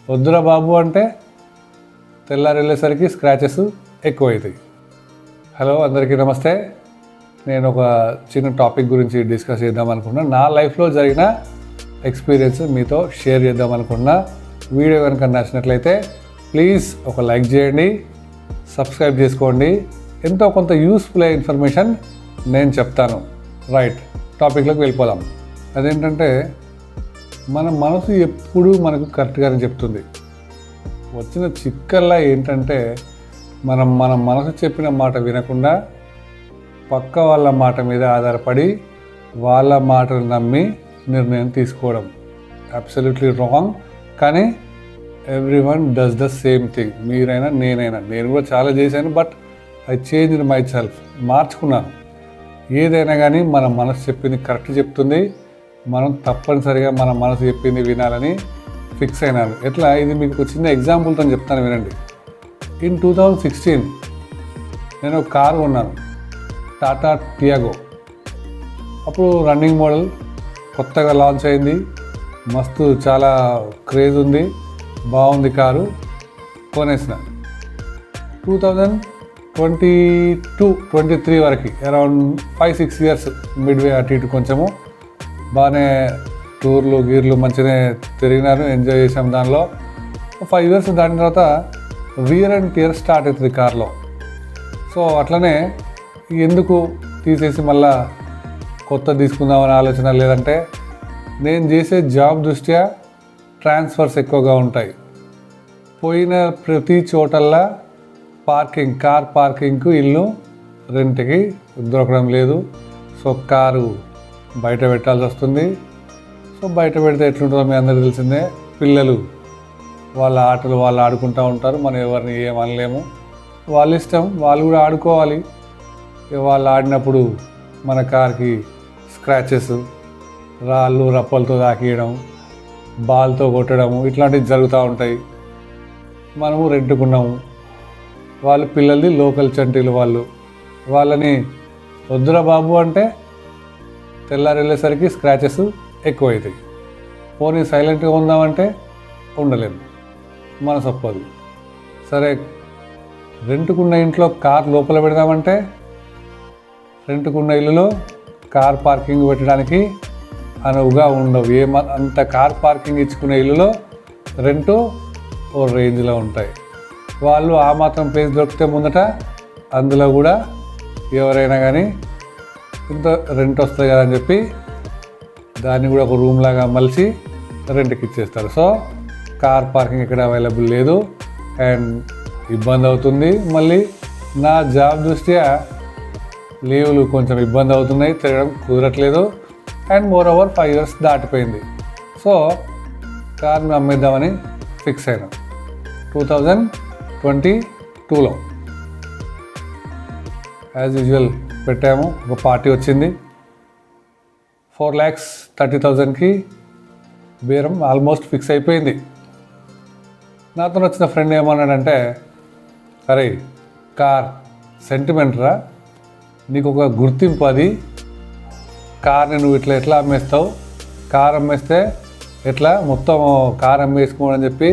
వద్దురా బాబు అంటే తెల్లారి వెళ్ళేసరికి స్క్రాచెస్ ఎక్కువ అవుతాయి. హలో, అందరికీ నమస్తే. నేను ఒక చిన్న టాపిక్ గురించి డిస్కస్ చేద్దాం అనుకున్నా. నా లైఫ్లో జరిగిన ఎక్స్పీరియన్స్ మీతో షేర్ చేద్దాం అనుకున్నా. వీడియో కనుక నచ్చినట్లయితే ప్లీజ్ ఒక లైక్ చేయండి, సబ్స్క్రైబ్ చేసుకోండి. ఎంతో కొంత యూస్ఫుల్ అయ్యే ఇన్ఫర్మేషన్ నేను చెప్తాను. రైట్, టాపిక్లోకి వెళ్ళిపోదాం. అదేంటంటే, మన మనసు ఎప్పుడూ మనకు కరెక్ట్గానే చెప్తుంది. వచ్చిన చిక్కల్లా ఏంటంటే, మన మనసు చెప్పిన మాట వినకుండా పక్క వాళ్ళ మాట మీద ఆధారపడి వాళ్ళ మాటలు నమ్మి నిర్ణయం తీసుకోవడం అబ్సల్యూట్లీ రాంగ్. కానీ everyone does the same thing. మీరైనా నేను కూడా చాలా చేశాను, but I change my self, మార్చుకున్నాను. ఏదైనా కానీ మన మనసు చెప్పింది కరెక్ట్ చెప్తుంది. మనం తప్పనిసరిగా మన మనసు చెప్పింది వినాలని ఫిక్స్ అయినాను. ఎట్లా, ఇది మీకు ఒక చిన్న ఎగ్జాంపుల్తో చెప్తాను, వినండి. ఇన్ 2016 నేను ఒక కారు కొన్నాను, టాటా టియాగో. అప్పుడు రన్నింగ్ మోడల్, కొత్తగా లాంచ్ అయింది, మస్తు చాలా క్రేజ్ ఉంది, బాగుంది కారు. కొనేసిన 2022-23 వరకు, అరౌండ్ 5-6 ఇయర్స్ మిడ్వే అటు ఇటు కొంచెము బాగానే టూర్లు గీర్లు మంచిగానే తిరిగినారు, ఎంజాయ్ చేసాం. దానిలో 5 ఇయర్స్ దాటిన తర్వాత వీర్ అండ్ టియర్ స్టార్ట్ అవుతుంది కార్లో. సో అట్లనే ఎందుకు తీసేసి మళ్ళా కొత్త తీసుకుందామని ఆలోచన. లేదంటే నేను చేసే జాబ్ దృష్ట్యా ట్రాన్స్ఫర్స్ ఎక్కువగా ఉంటాయి. పోయిన ప్రతి చోటల్లా కార్ పార్కింగ్కు ఇల్లు రెంట్కి దొరకడం లేదు. సో కారు బయట పెట్టాల్సి వస్తుంది. సో బయట పెడితే ఎట్లుంటుందో మీ అందరికీ తెలిసిందే. పిల్లలు వాళ్ళ ఆటలు వాళ్ళు ఆడుకుంటూ ఉంటారు, మనం ఎవరిని ఏమనలేము. వాళ్ళ ఇష్టం, వాళ్ళు కూడా ఆడుకోవాలి. వాళ్ళు ఆడినప్పుడు మన కార్కి స్క్రాచెస్, రాళ్ళు రప్పలతో తాకియడం, బాల్తో కొట్టడము ఇట్లాంటివి జరుగుతూ ఉంటాయి. మనము రెంటుకున్నాము, వాళ్ళు పిల్లలది లోకల్ చంటీలు. వాళ్ళని వద్దురా బాబు అంటే తెల్లారి వెళ్ళేసరికి స్క్రాచెస్ ఎక్కువ అవుతాయి. పోనీ సైలెంట్గా ఉందామంటే ఉండలేము, మనసు ఒప్పదు. సరే, రెంటుకున్న ఇంట్లో కార్ లోపల పెడదామంటే రెంటుకున్న ఇల్లులో కార్ పార్కింగ్ పెట్టడానికి అనువుగా ఉండవు. అంత కార్ పార్కింగ్ ఇచ్చుకునే ఇల్లులో రెంటు ఓ రేంజ్లో ఉంటాయి. వాళ్ళు ఆ మాత్రం ప్లేస్ దొరికితే ముందట అందులో కూడా ఎవరైనా కానీ ఇంత రెంట్ వస్తుంది కదా అని చెప్పి దాన్ని కూడా ఒక రూమ్ లాగా మలిచి రెంట్కి ఇచ్చేస్తారు. సో కార్ పార్కింగ్ ఇక్కడ అవైలబుల్ లేదు అండ్ ఇబ్బంది అవుతుంది. మళ్ళీ నా జాబ్ దృష్ట్యా లీవ్లు కొంచెం ఇబ్బంది అవుతున్నాయి, తిరగడం కుదరట్లేదు. అండ్ మోర్ ఓవర్ 5 ఇయర్స్ దాటిపోయింది. సో కార్ని అమ్మేద్దామని ఫిక్స్ అయినా 2022లో. యాజ్ యూజువల్ పెట్టాము. ఒక పార్టీ వచ్చింది, 4,30,000కి బేరం ఆల్మోస్ట్ ఫిక్స్ అయిపోయింది. నాతో వచ్చిన ఫ్రెండ్ ఏమన్నాడంటే, అరే కార్ సెంటిమెంట్ రా, నీకు ఒక గుర్తింపు, అది కార్ని నువ్వు ఎట్లా అమ్మేస్తావు, కార్ అమ్మేస్తే ఎట్లా మొత్తం కార్ అమ్మేసుకోమని చెప్పి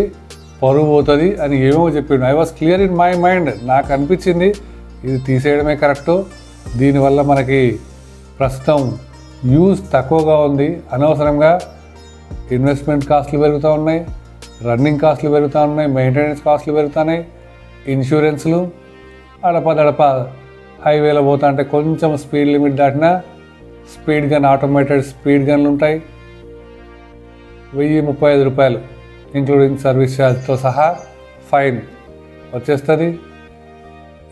పరువు పోతుంది అని ఏమో చెప్పిండు. I was clear in my mind. నాకు అనిపించింది ఇది తీసేయడమే కరెక్టు. దీనివల్ల మనకి ప్రస్తుతం యూజ్ తక్కువగా ఉంది. అనవసరంగా ఇన్వెస్ట్మెంట్ కాస్ట్లు పెరుగుతూ ఉన్నాయి, రన్నింగ్ కాస్ట్లు పెరుగుతూ ఉన్నాయి, మెయింటెనెన్స్ కాస్ట్లు పెరుగుతున్నాయి, ఇన్సూరెన్స్లు అడపదడప హైవేలో పోతా అంటే కొంచెం స్పీడ్ లిమిట్ దాటినా స్పీడ్ గన్, ఆటోమేటెడ్ స్పీడ్ గన్లు ఉంటాయి. 1,035 రూపాయలు ఇంక్లూడింగ్ సర్వీస్ ఛార్జ్తో సహా ఫైన్ వచ్చేస్తుంది.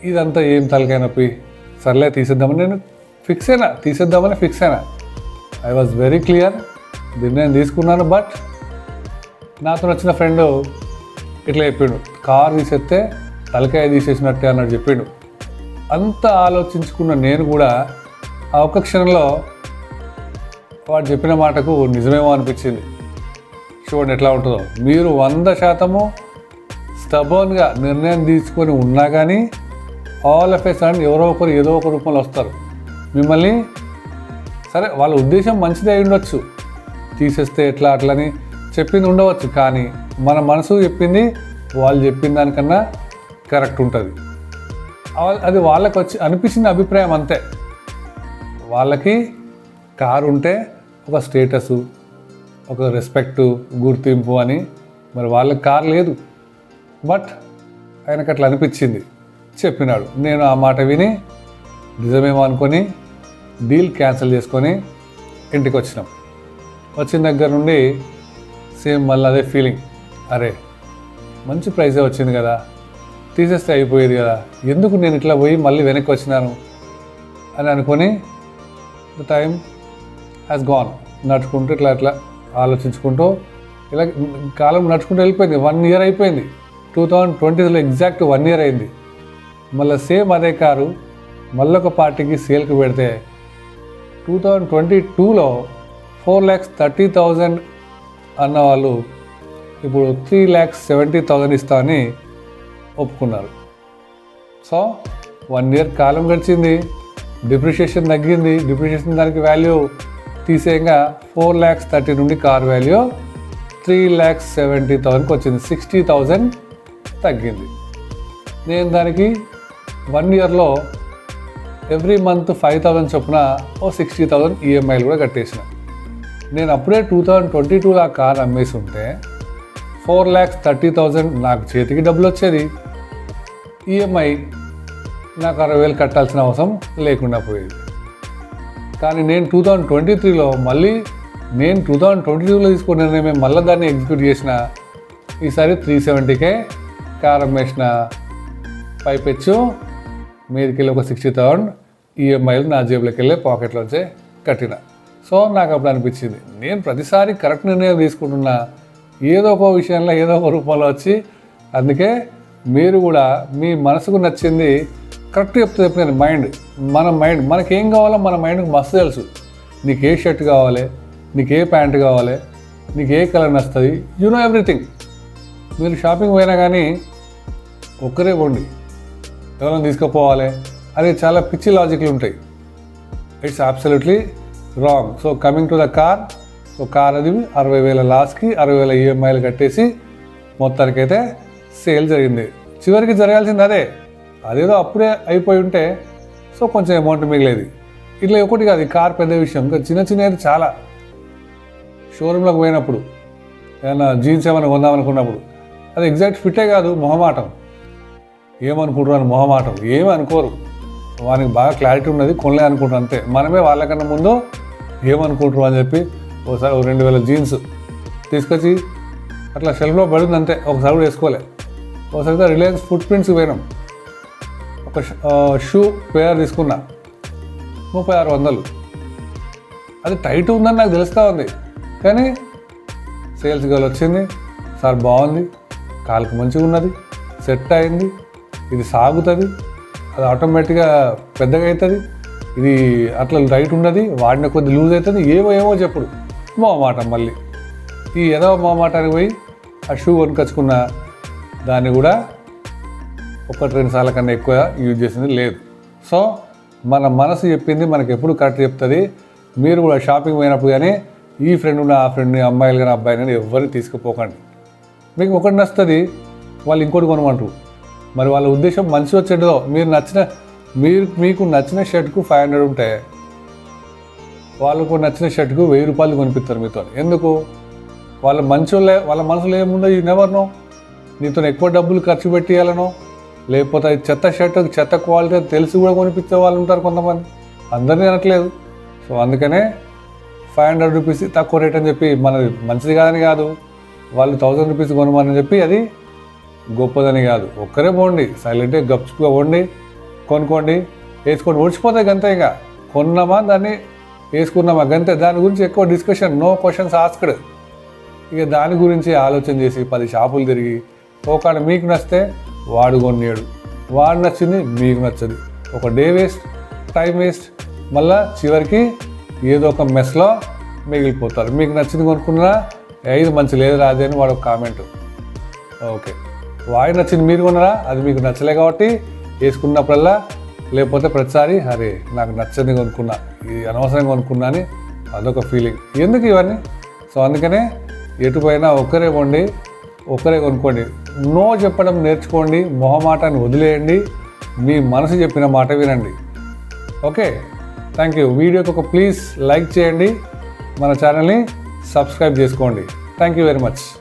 ఇదంతా ఏం తలకాయ నొప్పి. సర్లే తీసేద్దామని నేను తీసేద్దామని ఫిక్స్ అయినా. ఐ వాజ్ వెరీ క్లియర్, దీన్ని నేను తీసుకున్నాను. బట్ నాతో వచ్చిన ఫ్రెండు ఇట్లా చెప్పిండు, కార్ తీసేస్తే తలకాయ తీసేసినట్టే అన్నట్టు చెప్పిండు. అంత ఆలోచించుకున్న నేను కూడా ఆ ఒక్క క్షణంలో వాడు చెప్పిన మాటకు నిజమేమో అనిపించింది. చూడండి ఎట్లా ఉంటుందో. మీరు 100% స్టబర్న్గా నిర్ణయం తీసుకొని ఉన్నా కానీ ఆల్ ఆఫ్ ఏ సడన్ ఎవరో ఒకరు ఏదో ఒక రూపంలో వస్తారు మిమ్మల్ని. సరే, వాళ్ళ ఉద్దేశం మంచిదే అయి ఉండొచ్చు, తీసేస్తే ఎట్లా అట్లని చెప్పింది ఉండవచ్చు, కానీ మన మనసు చెప్పింది వాళ్ళు చెప్పిన దానికన్నా కరెక్ట్ ఉంటుంది. అది వాళ్ళకి వచ్చి అనిపించిన అభిప్రాయం అంతే. వాళ్ళకి కారు ఉంటే ఒక స్టేటసు, ఒక రెస్పెక్టు, గుర్తింపు అని. మరి వాళ్ళకి కారు లేదు, బట్ ఆయనకు అట్లా అనిపించింది, చెప్పినాడు. నేను ఆ మాట విని నిజమేమో అనుకొని డీల్ క్యాన్సిల్ చేసుకొని ఇంటికి వచ్చినాం. వచ్చిన దగ్గర నుండి సేమ్ మళ్ళీ అదే ఫీలింగ్, అరే మంచి ప్రైజే వచ్చింది కదా, తీసేస్తే అయిపోయేది కదా, ఎందుకు నేను ఇట్లా పోయి మళ్ళీ వెనక్కి వచ్చినాను అని అనుకొని ద టైమ్ హ్యాస్ గాన్. నడుచుకుంటూ ఇట్లా ఆలోచించుకుంటూ ఇలా కాలం నడుచుకుంటూ వెళ్ళిపోయింది. 1 year అయిపోయింది. 2020లో ఎగ్జాక్ట్ 1 year అయింది. మళ్ళీ సేమ్ అదే కారు మళ్ళొక పార్టీకి సేల్కి పెడితే 2022లో 4,30,000 అన్న వాళ్ళు ఇప్పుడు 3,70,000 ఇస్తామని ఒప్పుకున్నారు. సో 1 year కాలం గడిచింది, డిప్రిషియేషన్ తగ్గింది. డిప్రిషియేషన్ దానికి వాల్యూ తీసేయంగా 4,30,000 నుండి కార్ వాల్యూ 3,70,000కి వచ్చింది. 60,000 తగ్గింది. నేను దానికి 1 yearలో ఎవ్రీ మంత్ 5,000 చొప్పున 60,000 ఈఎంఐలు కూడా కట్టేసిన. నేను అప్పుడే 2022లో ఆ కార్ అమ్మేసి ఉంటే 4,30,000 నాకు చేతికి డబ్బులు వచ్చేది. ఈఎంఐ నాకు 60,000 కట్టాల్సిన అవసరం లేకుండా పోయేది. కానీ నేను 2023లో మళ్ళీ 2022లో తీసుకున్న నిర్ణయం మళ్ళీ దాన్ని ఎగ్జిక్యూట్ చేసిన. ఈసారి 370K కార్ అమ్మేసిన. పైపెచ్చు మీదకి వెళ్ళి ఒక 60,000 ఈఎంఐలు నా జేబులోకి వెళ్ళి పాకెట్లోంచే కట్టిన. సో నాకు అప్పుడు అనిపించింది, నేను ప్రతిసారి కరెక్ట్ నిర్ణయం తీసుకుంటున్నా, ఏదో ఒక విషయంలో ఏదో ఒక రూపంలో వచ్చి. అందుకే మీరు కూడా మీ మనసుకు నచ్చింది కరెక్ట్ చెప్తుంది. మన మైండ్ మనకేం కావాలో మన మైండ్కి మస్తు తెలుసు. నీకు ఏ షర్ట్ కావాలి, నీకు ఏ ప్యాంట్ కావాలి, నీకు ఏ కలర్ నచ్చుతుంది, యు నో ఎవ్రీథింగ్. మీరు షాపింగ్ పోయినా కానీ ఒక్కరే పోండి, ఎవరైనా తీసుకుపోవాలి అది చాలా పిచ్చి లాజిక్లు ఉంటాయి. It's absolutely wrong. So coming to the car. So car అది 60,000 లాస్ట్కి 60,000 ఈఎంఐలు కట్టేసి మొత్తానికైతే సేల్ జరిగింది. చివరికి జరగాల్సింది అదేదో అప్పుడే అయిపోయి ఉంటే సో కొంచెం అమౌంట్ మిగిలేదు. ఇట్లా ఒకటి కాదు, ఈ కార్ పెద్ద విషయం. ఇంకా చిన్న చిన్నది చాలా. షోరూంలోకి పోయినప్పుడు ఏమైనా జీన్స్ ఏమైనా కొందామనుకున్నప్పుడు అది ఎగ్జాక్ట్ ఫిట్టే కాదు, మొహమాటం. ఏమనుకుంటారు అని మొహమాటం. ఏమీ అనుకోరు, వానికి బాగా క్లారిటీ ఉన్నది, కొనలే అనుకుంటారు అంతే. మనమే వాళ్ళకన్నా ముందు ఏమనుకుంటారు అని చెప్పి ఒకసారి 2,000 జీన్స్ తీసుకొచ్చి అట్లా షెల్ఫ్లో పడింది అంతే, ఒకసారి కూడా వేసుకోలే. ఒకసారి రిలయన్స్ ఫుట్ ప్రింట్స్కి పోయినాం, ఒక షూ పేర్ తీసుకున్నా 3600. అది టైట్ ఉందని నాకు తెలుస్తూ ఉంది, కానీ సేల్స్ గర్ల్ వచ్చింది, సార్ బాగుంది, కాలుకు మంచిగా ఉన్నది, సెట్ అయింది, ఇది సాగుతుంది, అది ఆటోమేటిక్గా పెద్దగా అవుతుంది, ఇది అట్లా రైట్ ఉన్నది, వాడిన కొద్ది లూజ్ అవుతుంది, ఏమో చెప్పుడు. మొహమాటం. మళ్ళీ ఈ ఏదో మొహమాటానికి పోయి ఆ షూ కొనుకొచ్చుకున్న దాన్ని కూడా 1-2 సార్ల కన్నా ఎక్కువ యూజ్ చేసింది లేదు. సో మన మనసు చెప్పింది మనకు ఎప్పుడు కరెక్ట్ చెప్తుంది. మీరు కూడా షాపింగ్ పోయినప్పుడు కానీ ఈ ఫ్రెండ్ని ఆ ఫ్రెండ్ని, అమ్మాయిలు కానీ అబ్బాయిలు కానీ ఎవరిని తీసుకుపోకండి. మీకు ఒకటి నచ్చుతుంది, వాళ్ళు ఇంకోటి కొనమంటారు. మరి వాళ్ళ ఉద్దేశం మంచి వచ్చేటో మీకు నచ్చిన షర్ట్కు 500 ఉంటే వాళ్ళకు నచ్చిన షర్ట్కు 1000 రూపాయలు కొనిపిస్తారు మీతో. ఎందుకు? వాళ్ళ మనసులో ఏముందో యూ నెవర్ నో. నీతో ఎక్కువ డబ్బులు ఖర్చు పెట్టియాలనో, లేకపోతే చెత్త షర్ట్ చెత్త క్వాలిటీ తెలిసి కూడా కొనిపించే వాళ్ళు ఉంటారు కొంతమంది. అందరినీ అనట్లేదు. సో అందుకనే 500 రూపీస్ తక్కువ రేట్ అని చెప్పి మనది మంచిది కాదని కాదు, వాళ్ళు 1000 రూపీస్ కొనమని చెప్పి అది గొప్పదని కాదు. ఒక్కరే పోండి, సైలెంట్గా గప్చుగా పోండి, కొనుక్కోండి, వేసుకోండి, ఓడిచిపోతాయి గంతే. ఇంకా కొన్నామా దాన్ని వేసుకున్నామా గంతే. దాని గురించి ఎక్కువ డిస్కషన్, నో క్వశ్చన్స్ ఆస్క్డ్. ఇక దాని గురించి ఆలోచన చేసి 10 షాపులు తిరిగి ఒకడు మీకు నచ్చితే వాడు కొనియాడు, వాడు నచ్చింది మీకు నచ్చదు. ఒక డే వేస్ట్, టైం వేస్ట్, మళ్ళీ చివరికి ఏదో ఒక మెస్లో మిగిలిపోతారు. మీకు నచ్చింది కొనుక్కున్నా ఇది మంచి లేదు రాదే అని వాడు ఒక కామెంట్. ఓకే, వాడి నచ్చింది మీరు కొన్నారా, అది మీకు నచ్చలే కాబట్టి వేసుకున్నప్పుడల్లా, లేకపోతే ప్రతిసారి అరే నాకు నచ్చని కొనుక్కున్నా, ఇది అనవసరంగా కొనుక్కున్నా అని అదొక ఫీలింగ్. ఎందుకు ఇవన్నీ? సో అందుకనే ఎటుపోయినా ఒక్కరే పోండి, ఒకరే కొనుక్కోండి. నో చెప్పడం నేర్చుకోండి, మొహమాటాన్ని వదిలేయండి, మీ మనసు చెప్పిన మాట వినండి. Okay, thank you. వీడియోకి ఒక ప్లీజ్ లైక్ చేయండి, మన ఛానల్ని సబ్స్క్రైబ్ చేసుకోండి. Thank you very much.